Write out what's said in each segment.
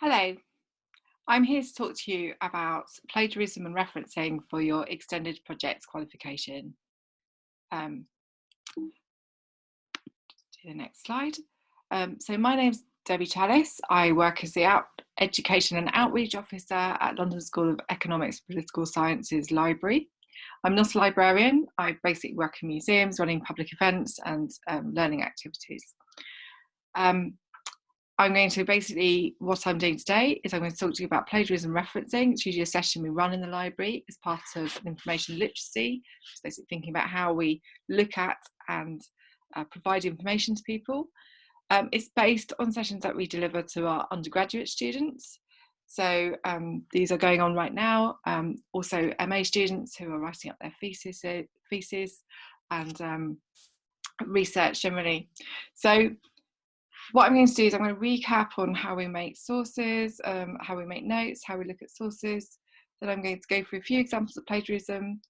Hello, I'm here to talk to you about plagiarism and referencing for your extended projects qualification. Um, to the next slide. So my name's Debbie Chalice. I work as the Education and Outreach Officer at London School of Economics and Political Sciences Library. I'm not a librarian. I basically work in museums, running public events and learning activities. I'm going to what I'm doing today is I'm going to talk to you about plagiarism referencing. It's usually a session we run in the library as part of information literacy, which is basically thinking about how we look at and provide information to people. It's based on sessions that we deliver to our undergraduate students. So these are going on right now. Also MA students who are writing up their theses and research generally. So what I'm going to do is I'm going to recap on how we make sources, how we make notes, how we look at sources. Then I'm going to go through a few examples of plagiarism,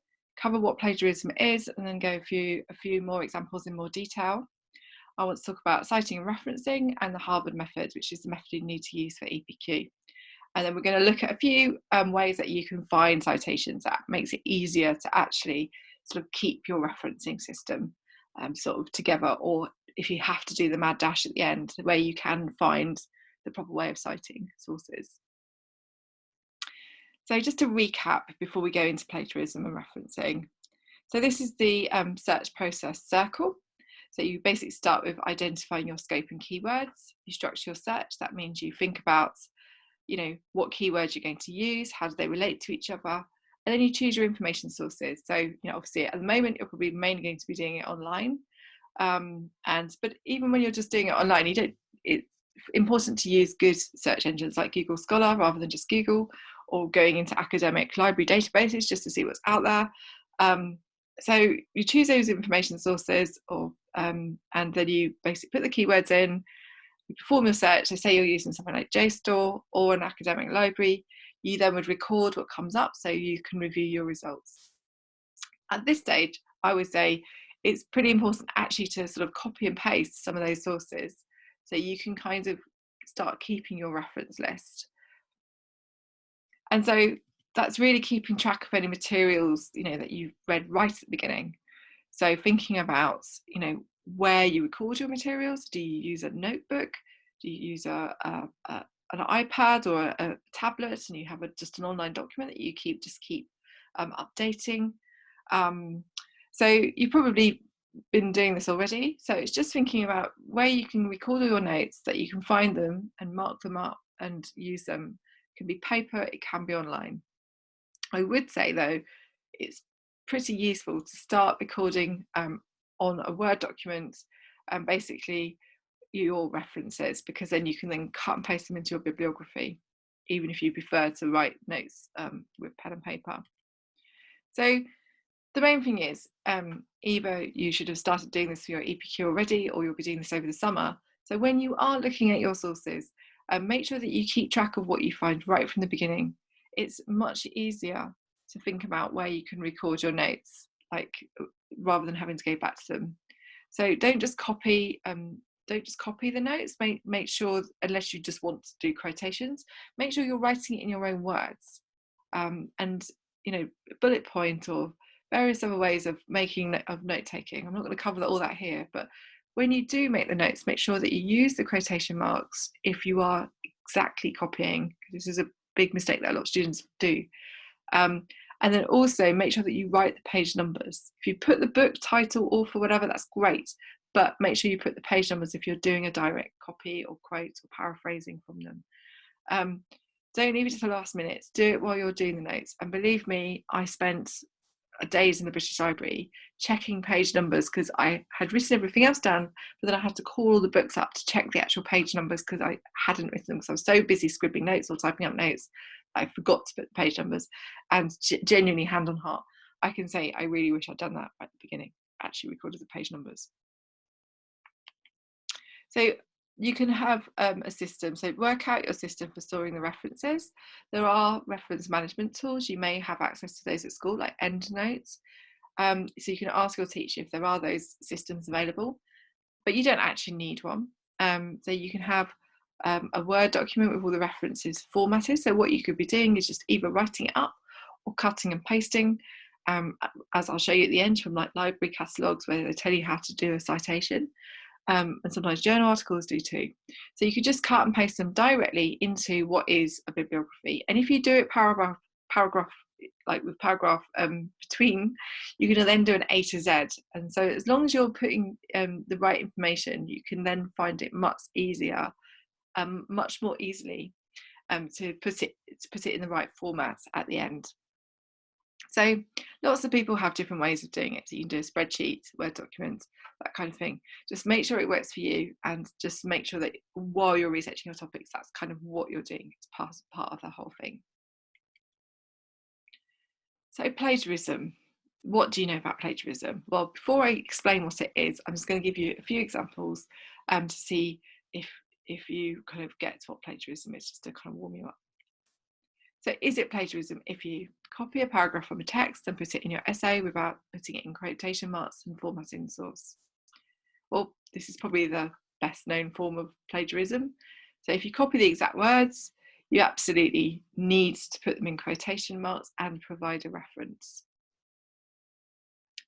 cover what plagiarism is, and then go through a few more examples in more detail. I want to talk about citing and referencing and the Harvard method, which is the method you need to use for EPQ. And then we're going to look at a few ways that you can find citations that makes it easier to actually sort of keep your referencing system sort of together, or if you have to do the mad dash at the end, where you can find the proper way of citing sources. So just to recap before we go into plagiarism and referencing. So this is the search process circle. So you basically start with identifying your scope and keywords. You structure your search. That means you think about, what keywords you're going to use, how do they relate to each other, and then you choose your information sources. So, obviously at the moment you're probably mainly going to be doing it online. But even when you're just doing it online, it's important to use good search engines like Google Scholar rather than just Google, or going into academic library databases just to see what's out there. So you choose those information sources, and then you basically put the keywords in, you perform your search. So say you're using something like JSTOR or an academic library, you then would record what comes up so you can review your results. At this stage, I would say it's pretty important actually to sort of copy and paste some of those sources so you can kind of start keeping your reference list. And so that's really keeping track of any materials, that you've read right at the beginning. So thinking about, where you record your materials. Do you use a notebook? Do you use an iPad or a tablet, and you have just an online document that you keep updating? So you've probably been doing this already. So it's just thinking about where you can record all your notes, that you can find them and mark them up and use them. It can be paper, it can be online. I would say though, it's pretty useful to start recording on a Word document and basically your references, because then you can then cut and paste them into your bibliography, even if you prefer to write notes with pen and paper. So the main thing is either you should have started doing this for your EPQ already, or you'll be doing this over the summer. So when you are looking at your sources, make sure that you keep track of what you find right from the beginning. It's much easier to think about where you can record your notes, rather than having to go back to them. So don't just copy the notes. Make sure, unless you just want to do quotations, make sure you're writing it in your own words, and bullet point or various other ways of note taking. I'm not going to cover all that here, but when you do make the notes, make sure that you use the quotation marks if you are exactly copying. This is a big mistake that a lot of students do. And then also make sure that you write the page numbers. If you put the book title, author, whatever, that's great, but make sure you put the page numbers if you're doing a direct copy or quote or paraphrasing from them. Don't leave it to the last minute. Do it while you're doing the notes. And believe me, I spent days in the British Library checking page numbers, because I had written everything else down, but then I had to call all the books up to check the actual page numbers because I hadn't written them, because I was so busy scribbling notes or typing up notes I forgot to put the page numbers. And genuinely, hand on heart, I can say I really wish I'd done that at the beginning, actually recorded the page numbers. So you can have a system, so work out your system for storing the references. There are reference management tools. You may have access to those at school, like EndNotes. So you can ask your teacher if there are those systems available, but you don't actually need one. So you can have a Word document with all the references formatted. So what you could be doing is just either writing it up or cutting and pasting, as I'll show you at the end, from like library catalogues where they tell you how to do a citation. And sometimes journal articles do too. So you could just cut and paste them directly into what is a bibliography. And if you do it paragraph, like with paragraph between, you can then do an A to Z. And so as long as you're putting the right information, you can then find it much easier, much more easily to put it in the right format at the end. So lots of people have different ways of doing it. So you can do a spreadsheet, Word document, that kind of thing. Just make sure it works for you, and just make sure that while you're researching your topics, that's kind of what you're doing. It's part of the whole thing. So plagiarism. What do you know about plagiarism? Well, before I explain what it is, I'm just going to give you a few examples to see if you kind of get what plagiarism is, just to kind of warm you up. So is it plagiarism if you copy a paragraph from a text and put it in your essay without putting it in quotation marks and formatting the source? Well, this is probably the best known form of plagiarism. So if you copy the exact words, you absolutely need to put them in quotation marks and provide a reference.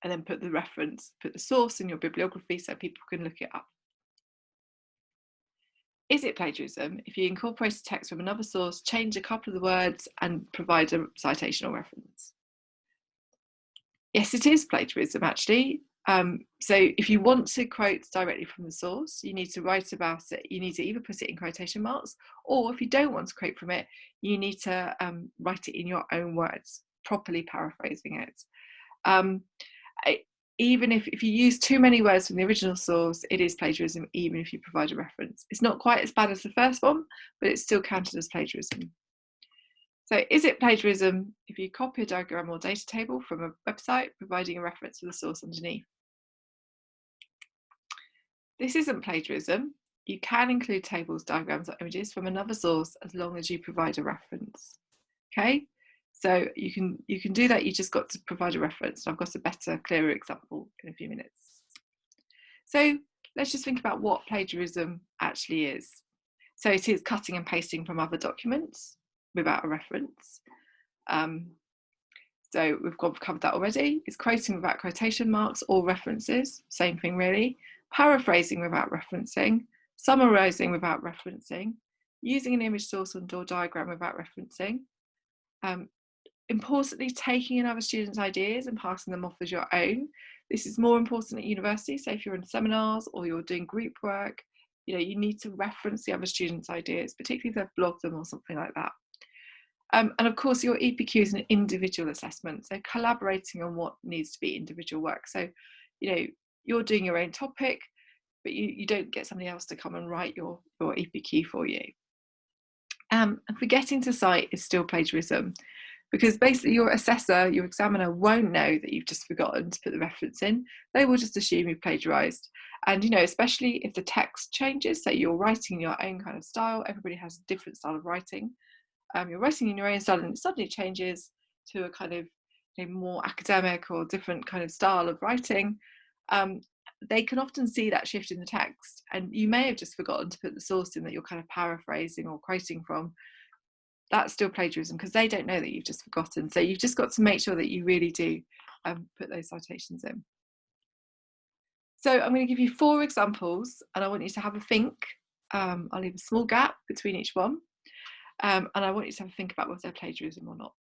And then put the source in your bibliography so people can look it up. Is it plagiarism if you incorporate a text from another source, change a couple of the words and provide a citation or reference? Yes, it is plagiarism actually. So if you want to quote directly from the source, you need to write about it. You need to either put it in quotation marks, or if you don't want to quote from it, you need to write it in your own words, properly paraphrasing it. Even if you use too many words from the original source, it is plagiarism, even if you provide a reference. It's not quite as bad as the first one, but it's still counted as plagiarism. So is it plagiarism if you copy a diagram or data table from a website, providing a reference to the source underneath? This isn't plagiarism. You can include tables, diagrams, or images from another source as long as you provide a reference. Okay? So you can do that, you just got to provide a reference. I've got a better, clearer example in a few minutes. So let's just think about what plagiarism actually is. So it is cutting and pasting from other documents without a reference. So we've covered that already. It's quoting without quotation marks or references, same thing really. Paraphrasing without referencing, summarising without referencing, using an image source or diagram without referencing. Importantly, taking another student's ideas and passing them off as your own. This is more important at university. So if you're in seminars or you're doing group work, you need to reference the other students' ideas, particularly if they've blogged them or something like that. And of course, your EPQ is an individual assessment, so collaborating on what needs to be individual work. So, you're doing your own topic, but you don't get somebody else to come and write your EPQ for you. And forgetting to cite is still plagiarism, because basically your assessor, your examiner, won't know that you've just forgotten to put the reference in. They will just assume you've plagiarised. And especially if the text changes, so you're writing in your own kind of style, everybody has a different style of writing. You're writing in your own style and it suddenly changes to a kind of more academic or different kind of style of writing. They can often see that shift in the text, and you may have just forgotten to put the source in that you're kind of paraphrasing or quoting from. That's still plagiarism because they don't know that you've just forgotten. So you've just got to make sure that you really do put those citations in. So I'm going to give you 4 examples and I want you to have a think. I'll leave a small gap between each one. And I want you to have a think about whether they're plagiarism or not.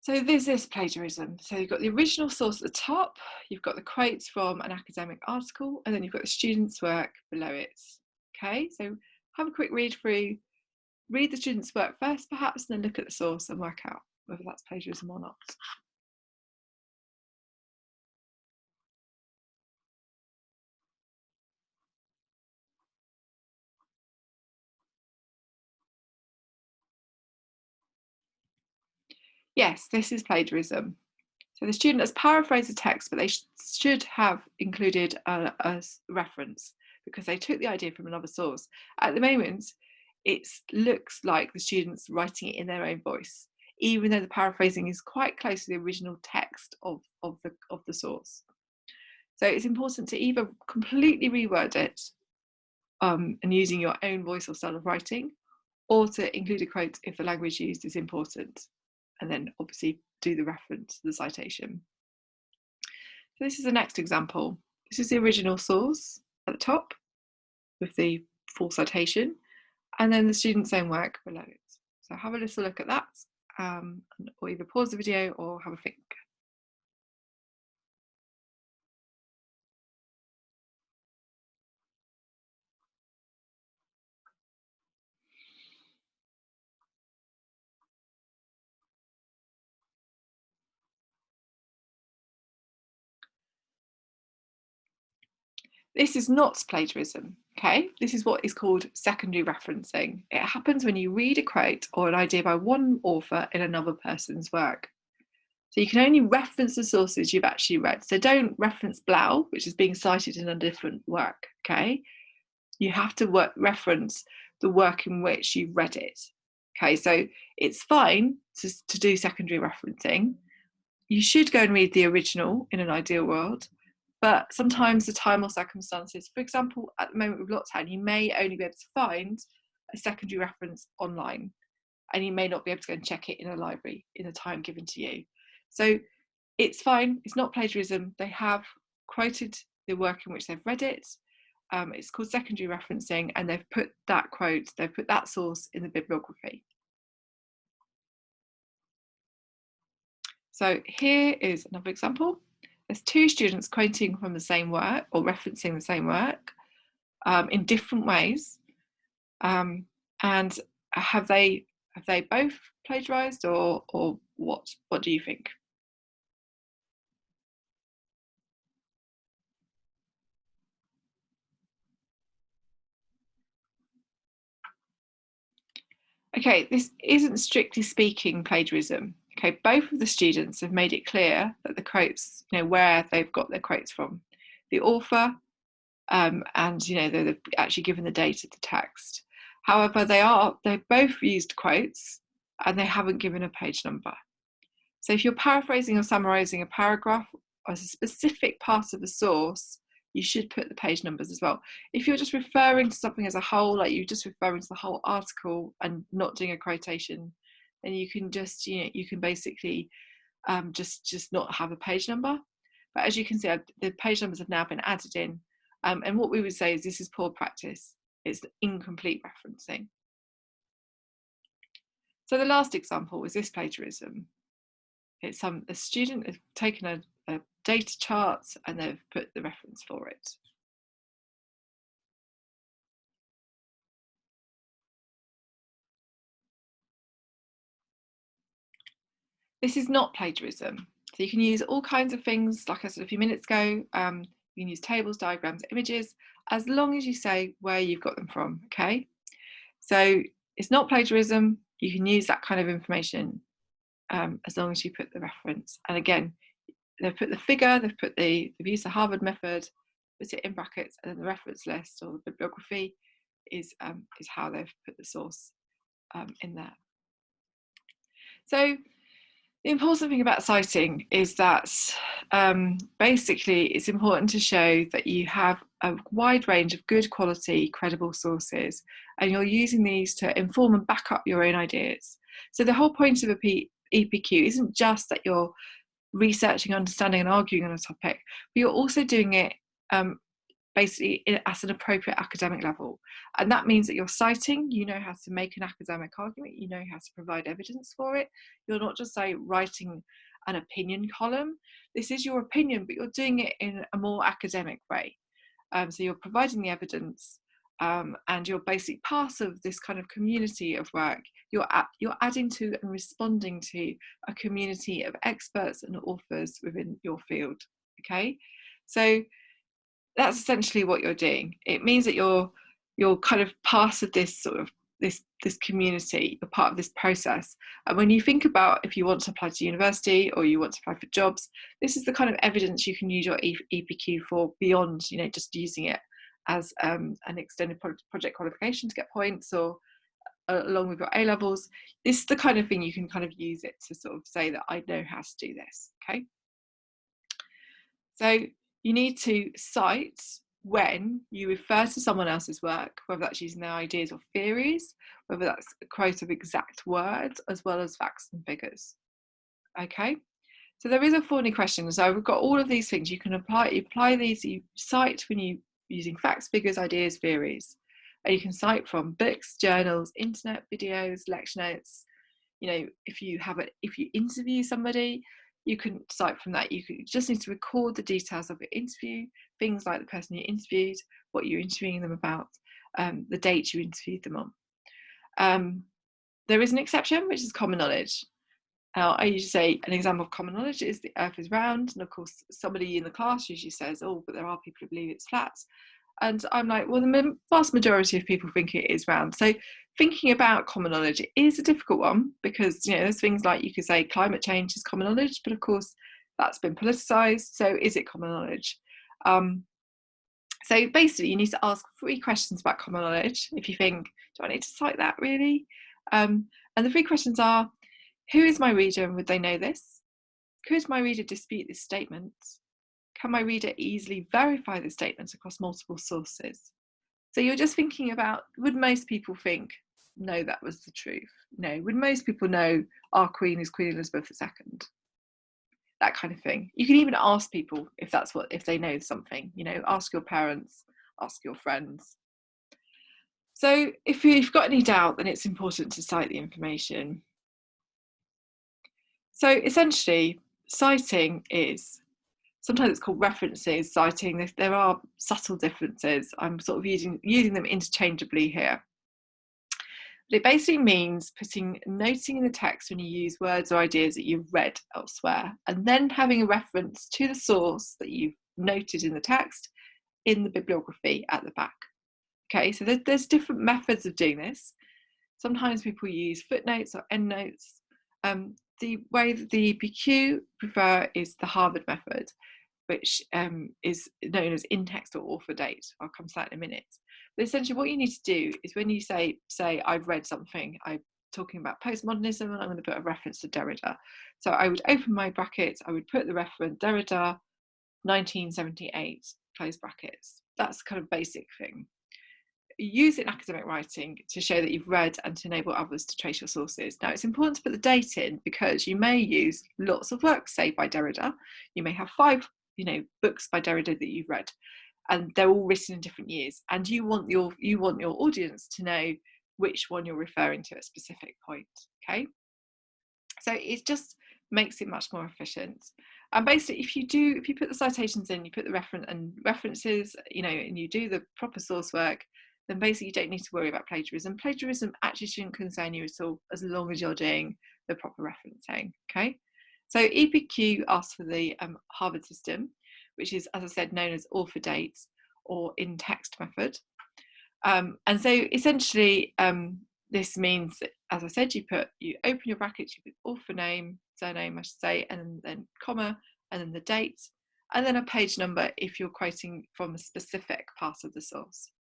So this is plagiarism. So you've got the original source at the top, you've got the quotes from an academic article, and then you've got the student's work below it. Okay, so have a quick read through, read the student's work first perhaps, and then look at the source and work out whether that's plagiarism or not. Yes, this is plagiarism. So the student has paraphrased the text, but they should have included a reference because they took the idea from another source. At the moment, it looks like the student's writing it in their own voice, even though the paraphrasing is quite close to the original text of the source. So it's important to either completely reword it and using your own voice or style of writing, or to include a quote if the language used is important, and then obviously do the reference, the citation. So this is the next example. This is the original source at the top with the full citation, and then the student's own work below it. So have a little look at that, or either pause the video or have a think. This is not plagiarism, okay? This is what is called secondary referencing. It happens when you read a quote or an idea by one author in another person's work. So you can only reference the sources you've actually read. So don't reference Blau, which is being cited in a different work, okay? You have to reference the work in which you read it. Okay, so it's fine to do secondary referencing. You should go and read the original in an ideal world, but sometimes the time or circumstances, for example, at the moment with lockdown, you may only be able to find a secondary reference online, and you may not be able to go and check it in a library in the time given to you. So it's fine, it's not plagiarism. They have quoted the work in which they've read it. It's called secondary referencing, and they've put that quote, they've put that source in the bibliography. So here is another example. There's two students quoting from the same work or referencing the same work in different ways. And have they both plagiarized, or what? What do you think? Okay, this isn't strictly speaking plagiarism. Okay, both of the students have made it clear that the quotes, where they've got their quotes from, the author, and they've actually given the date of the text. However, they've both used quotes and they haven't given a page number. So if you're paraphrasing or summarizing a paragraph as a specific part of the source, you should put the page numbers as well. If you're just referring to something as a whole, like you're just referring to the whole article and not doing a quotation, then you can just, you can basically just not have a page number. But as you can see, the page numbers have now been added in. And what we would say is this is poor practice. It's incomplete referencing. So the last example is this plagiarism. It's a student has taken a data chart and they've put the reference for it. This is not plagiarism. So you can use all kinds of things, like I said a few minutes ago. You can use tables, diagrams, images, as long as you say where you've got them from, okay? So it's not plagiarism. You can use that kind of information as long as you put the reference. And again, they've put the figure, they've used the Harvard method, put it in brackets, and then the reference list or the bibliography is how they've put the source in there. So the important thing about citing is that basically it's important to show that you have a wide range of good quality, credible sources, and you're using these to inform and back up your own ideas. So the whole point of a EPQ isn't just that you're researching, understanding, and arguing on a topic, but you're also doing it basically at an appropriate academic level. And that means that you're citing, you know how to make an academic argument, you know how to provide evidence for it. You're not just writing an opinion column. This is your opinion, but you're doing it in a more academic way. So you're providing the evidence, and you're basically part of this kind of community of work. You're adding to and responding to a community of experts and authors within your field. Okay, so that's essentially what you're doing. It means that you're kind of part of this sort of this community, you're part of this process. And when you think about if you want to apply to university or you want to apply for jobs, this is the kind of evidence you can use your EPQ for, beyond just using it as an extended project qualification to get points, or along with your A levels. This is the kind of thing you can kind of use it to sort of say that I know how to do this. Okay, so you need to cite when you refer to someone else's work, whether that's using their ideas or theories, whether that's a quote of exact words, as well as facts and figures. Okay, so there is a forming question. So we've got all of these things. You can apply these, you cite when you're using facts, figures, ideas, theories. And you can cite from books, journals, internet videos, lecture notes. You know, if you interview somebody, you can cite from that. You just need to record the details of your interview, things like the person you interviewed, what you're interviewing them about, the date you interviewed them on. There is an exception, which is common knowledge. I usually say an example of common knowledge is the earth is round, and of course somebody in the class usually says, oh, but there are people who believe it's flat. And I'm like, well, the vast majority of people think it is round. So thinking about common knowledge is a difficult one, because, you know, there's things like you could say climate change is common knowledge, but of course that's been politicized. So is it common knowledge? So basically you need to ask 3 questions about common knowledge. If you think, do I need to cite that really? And the 3 questions are, who is my reader and would they know this? Could my reader dispute this statement? Can my reader easily verify the statement across multiple sources? So you're just thinking about, would most people think, no, that was the truth? No. Would most people know our Queen is Queen Elizabeth II? That kind of thing. You can even ask people if they know something, you know, ask your parents, ask your friends. So if you've got any doubt, then it's important to cite the information. So essentially, citing is, sometimes it's called references, citing. There are subtle differences. I'm sort of using them interchangeably here. But it basically means noting in the text when you use words or ideas that you've read elsewhere, and then having a reference to the source that you've noted in the text in the bibliography at the back. Okay, so there's different methods of doing this. Sometimes people use footnotes or endnotes. The way that the EPQ prefer is the Harvard method, which is known as in-text or author date. I'll come to that in a minute. But essentially what you need to do is when you say I've read something, I'm talking about postmodernism and I'm going to put a reference to Derrida. So I would open my brackets, I would put the reference Derrida 1978, close brackets. That's kind of basic thing. Use it in academic writing to show that you've read and to enable others to trace your sources. Now, it's important to put the date in because you may use lots of works, say by Derrida. You may have 5, books by Derrida that you've read, and they're all written in different years. And you want your audience to know which one you're referring to at a specific point. Okay, so it just makes it much more efficient. And basically, if you put the citations in, you put the references, and you do the proper source work, then basically you don't need to worry about plagiarism. Plagiarism actually shouldn't concern you at all, as long as you're doing the proper referencing. Okay, so EPQ asks for the Harvard system, which is, as I said, known as author date or in-text method. And so essentially, this means that, as I said, you open your brackets, you put author name, surname, I should say, and then comma, and then the date, and then a page number if you're quoting from a specific part of the source.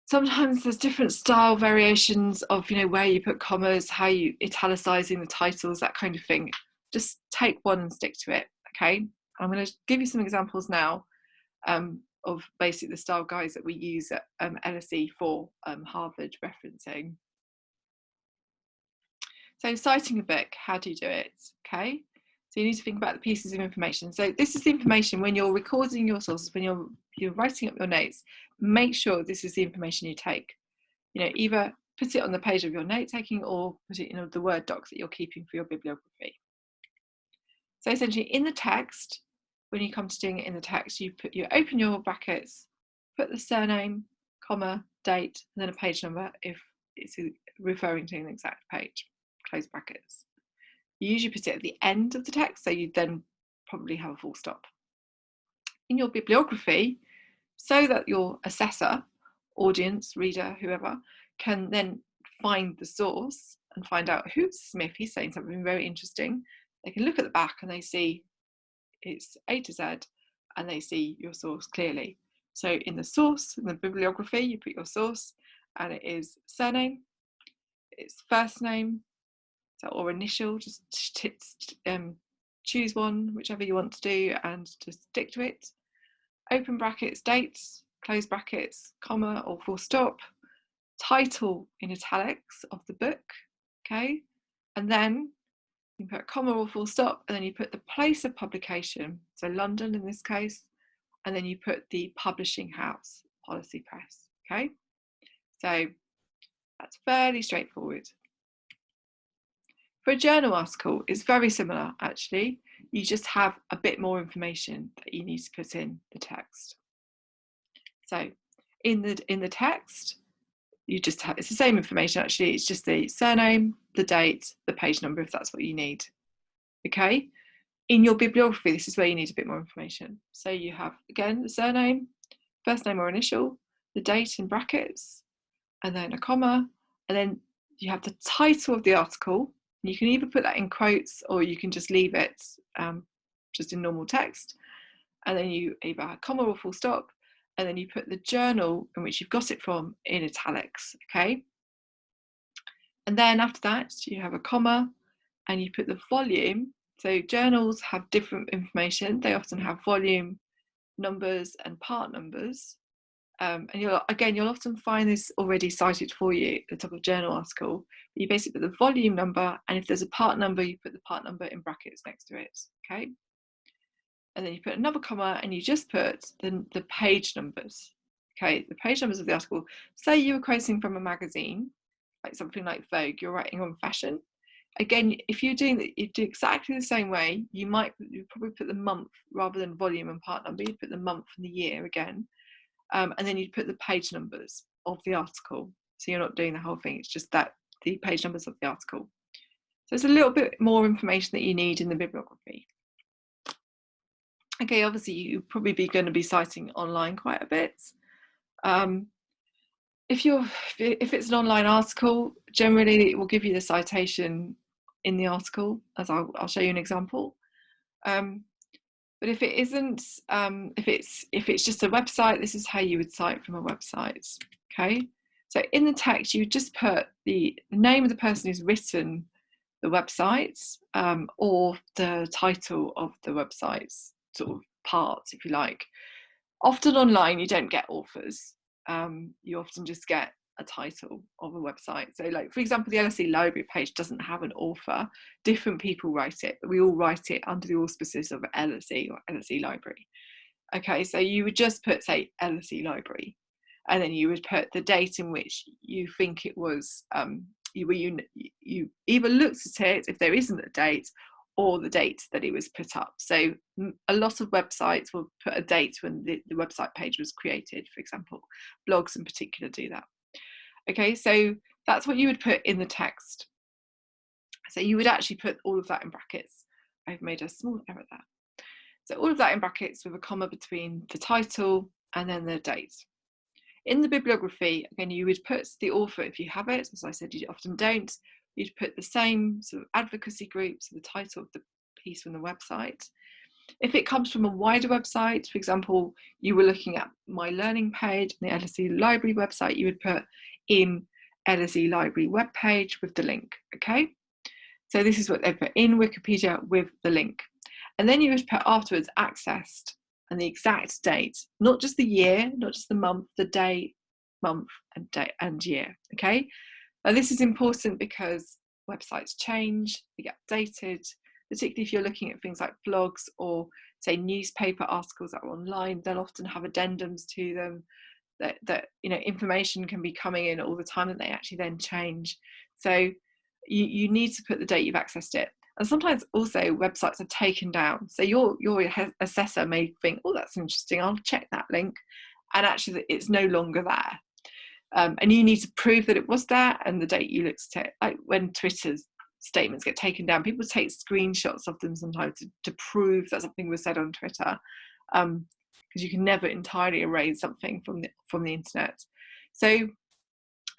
Sometimes there's different style variations of, where you put commas, how you italicizing the titles, that kind of thing. Just take one and stick to it. Okay, I'm going to give you some examples now of basically the style guides that we use at LSE for Harvard referencing. So citing a book, how do you do it? Okay, so you need to think about the pieces of information. So this is the information when you're recording your sources, when you're writing up your notes. Make sure this is the information you take. Either put it on the page of your note taking or put it in the Word docs that you're keeping for your bibliography. So essentially, in the text, when you come to doing it in the text, you open your brackets, put the surname, comma, date, and then a page number if it's referring to an exact page, close brackets. You usually put it at the end of the text, so you then probably have a full stop. In your bibliography, so that your assessor, audience, reader, whoever, can then find the source and find out who's Smith, he's saying something very interesting. They can look at the back and they see it's A to Z and they see your source clearly. So in the source, in the bibliography, you put your source and it is surname, it's first name, or initial, just choose one, whichever you want to do, and just stick to it. open brackets, dates, close brackets, comma or full stop, title in italics of the book, okay? And then you put a comma or full stop, and then you put the place of publication, so London in this case, and then you put the publishing house, Policy Press, okay? So that's fairly straightforward. For a journal article, it's very similar actually. You just have a bit more information that you need to put in the text. So in the text, you just have, it's the same information actually, it's just the surname, the date, the page number if that's what you need. Okay, in your bibliography, this is where you need a bit more information. So you have, again, the surname, first name or initial, the date in brackets, and then a comma, and then you have the title of the article. You can either put that in quotes or you can just leave it just in normal text. And then you either have comma or full stop, and then you put the journal in which you've got it from in italics, okay? And then after that, you have a comma and you put the volume. So journals have different information. They often have volume numbers and part numbers. And you'll often find this already cited for you at the top of journal article. You basically put the volume number, and if there's a part number, you put the part number in brackets next to it, okay? And then you put another comma and you just put the page numbers, okay? The page numbers of the article. Say you were quoting from a magazine, like something like Vogue, you're writing on fashion. Again, if you do exactly the same way, you probably put the month rather than volume and part number. You'd put the month and the year again. And then you'd put the page numbers of the article. So you're not doing the whole thing, it's just that the page numbers of the article. So it's a little bit more information that you need in the bibliography. Okay, obviously you're probably going to be citing online quite a bit. If it's an online article, generally it will give you the citation in the article, as I'll show you an example. But if it isn't, if it's just a website, this is how you would cite from a website. Okay, so in the text you just put the name of the person who's written the website, or the title of the website's sort of parts, if you like. Often online you don't get authors. You often just get a title of a website. So like, for example, the LSE library page doesn't have an author. Different people write it, but we all write it under the auspices of LSE or LSE library. Okay, so you would just put, say, LSE library, and then you would put the date in which you think it was, you either looked at it if there isn't a date, or the date that it was put up. So a lot of websites will put a date when the website page was created, for example. Blogs in particular do that. Okay, so that's what you would put in the text. So you would actually put all of that in brackets. I've made a small error there. So all of that in brackets with a comma between the title and then the date. In the bibliography, again, you would put the author if you have it. As I said, you often don't. You'd put the same sort of advocacy group, so the title of the piece from the website. If it comes from a wider website, for example, you were looking at My Learning page on the LSE Library website, you would put in LSE Library webpage with the link, okay? So this is what they put in Wikipedia with the link. And then you would put afterwards accessed and the exact date, not just the year, not just the month, the day, month and day and year, okay? Now this is important because websites change, they get updated, particularly if you're looking at things like blogs or say newspaper articles that are online. They'll often have addendums to them that information can be coming in all the time and they actually then change. So you need to put the date you've accessed it. And sometimes also websites are taken down. So your assessor may think, oh, that's interesting, I'll check that link. And actually it's no longer there. And you need to prove that it was there and the date you looked at it. Like when Twitter's statements get taken down, people take screenshots of them sometimes to prove that something was said on Twitter, because you can never entirely erase something from the internet. So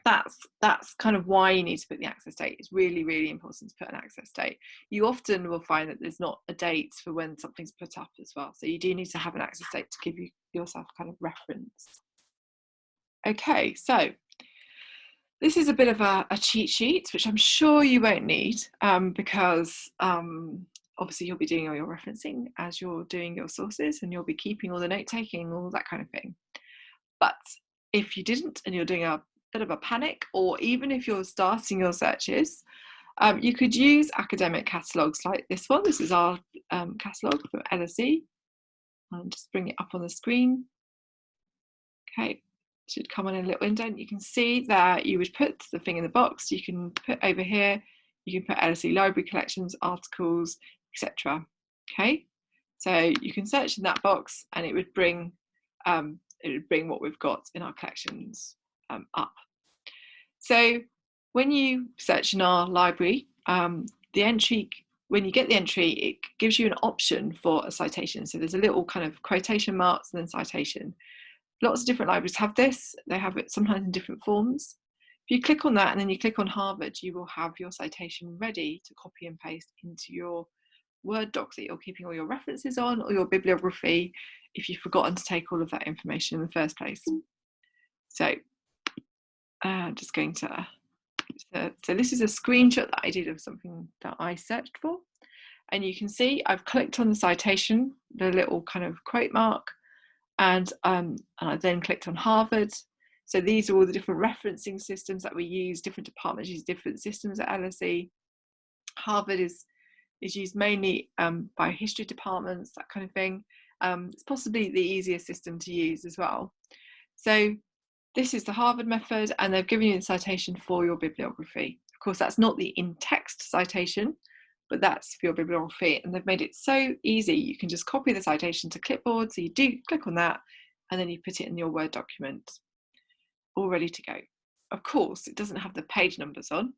that's kind of why you need to put the access date. It's really, really important to put an access date. You often will find that there's not a date for when something's put up as well. So you do need to have an access date to give yourself kind of reference. Okay, so this is a bit of a cheat sheet, which I'm sure you won't need because obviously you'll be doing all your referencing as you're doing your sources, and you'll be keeping all the note taking, all that kind of thing. But if you didn't and you're doing a bit of a panic, or even if you're starting your searches, you could use academic catalogues like this one. This is our catalogue from LSE. I'll just bring it up on the screen. Okay, it should come on in a little window, and you can see that you would put the thing in the box. You can put over here, you can put LSE library collections, articles, etc. Okay, so you can search in that box, and it would bring what we've got in our collections up. So when you search in our library, the entry, when you get the entry, it gives you an option for a citation. So there's a little kind of quotation marks and then citation. Lots of different libraries have this. They have it sometimes in different forms. If you click on that and then you click on Harvard, you will have your citation ready to copy and paste into your Word doc that you're keeping all your references on, or your bibliography if you've forgotten to take all of that information in the first place. So I'm just going to, so this is a screenshot that I did of something that I searched for. And you can see I've clicked on the citation, the little kind of quote mark, and I then clicked on Harvard. So these are all the different referencing systems that we use. Different departments use different systems at LSE. Harvard is used mainly by history departments, that kind of thing. It's possibly the easiest system to use as well. So this is the Harvard method, and they've given you the citation for your bibliography. Of course, that's not the in-text citation, but that's for your bibliography, and they've made it so easy. You can just copy the citation to clipboard, so you do click on that, and then you put it in your Word document, all ready to go. Of course, it doesn't have the page numbers on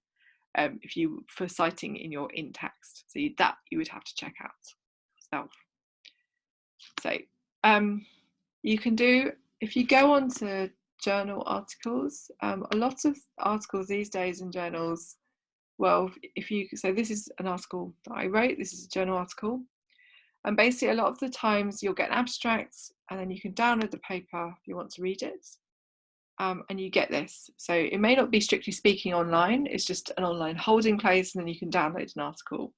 if you for citing in your in-text, so that you would have to check out yourself. So you can do, if you go on to journal articles, a lot of articles these days in journals, well, so this is an article that I wrote, this is a journal article, and basically a lot of the times you'll get an abstract, and then you can download the paper if you want to read it, and you get this. So it may not be strictly speaking online, it's just an online holding place, and then you can download an article.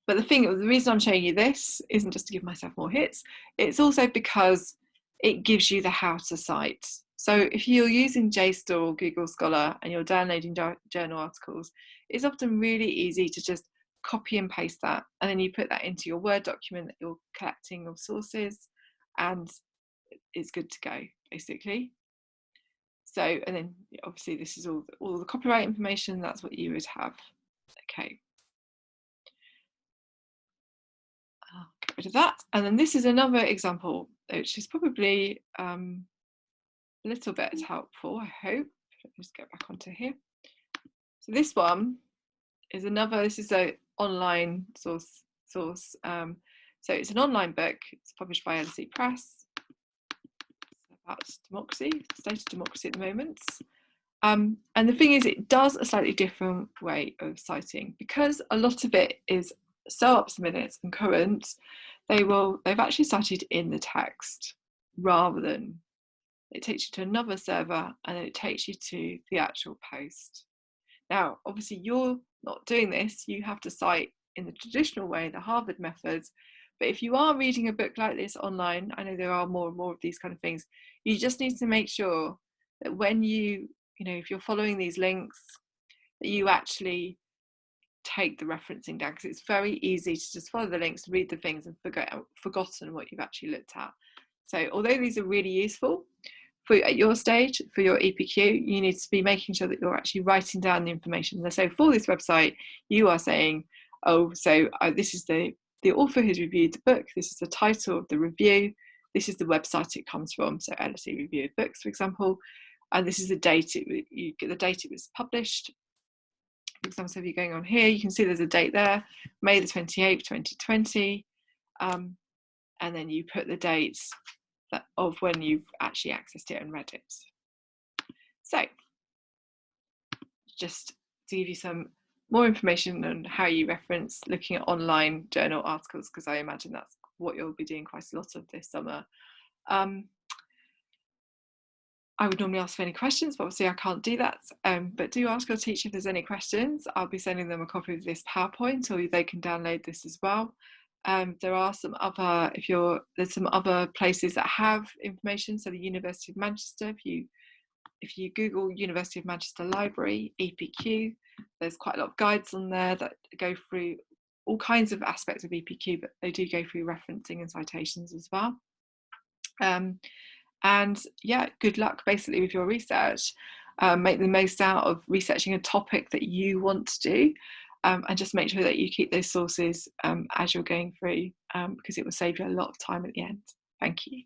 But the reason I'm showing you this isn't just to give myself more hits, it's also because it gives you the how to cite. So if you're using JSTOR or Google Scholar and you're downloading journal articles, it's often really easy to just copy and paste that, and then you put that into your Word document that you're collecting of sources, and it's good to go, basically. So, and then obviously this is all the copyright information, that's what you would have. Okay. I'll get rid of that. And then this is another example, which is probably a little bit helpful, I hope. Let me just get back onto here. So this one is this is an online source. So it's an online book. It's published by LSE Press. It's about democracy, state of democracy at the moment. And the thing is, it does a slightly different way of citing, because a lot of it is so up to minute and current. They've actually cited in the text rather than, it takes you to another server and then it takes you to the actual post. Now, obviously you're not doing this, you have to cite in the traditional way, the Harvard methods. But if you are reading a book like this online, I know there are more and more of these kind of things, you just need to make sure that when if you're following these links, that you actually take the referencing down, because it's very easy to just follow the links, read the things, and forgotten what you've actually looked at. So although these are really useful at your stage for your EPQ, you need to be making sure that you're actually writing down the information. So for this website, you are saying, this is the author who's reviewed the book, this is the title of the review, this is the website it comes from, so LSE Review of Books, for example, and this is the date you get the date it was published. For example, so if you're going on here, you can see there's a date there, May the 28th, 2020, and then you put the dates of when you've actually accessed it and read it. So, just to give you some more information on how you reference looking at online journal articles, because I imagine that's what you'll be doing quite a lot of this summer. I would normally ask for any questions, but obviously I can't do that. But do ask your teacher if there's any questions. I'll be sending them a copy of this PowerPoint, or they can download this as well. There are some other, there's some other places that have information. So the University of Manchester, if you Google University of Manchester Library, EPQ, there's quite a lot of guides on there that go through all kinds of aspects of EPQ, but they do go through referencing and citations as well. And yeah, good luck basically with your research. Make the most out of researching a topic that you want to do, and just make sure that you keep those sources as you're going through, because it will save you a lot of time at the end. Thank you.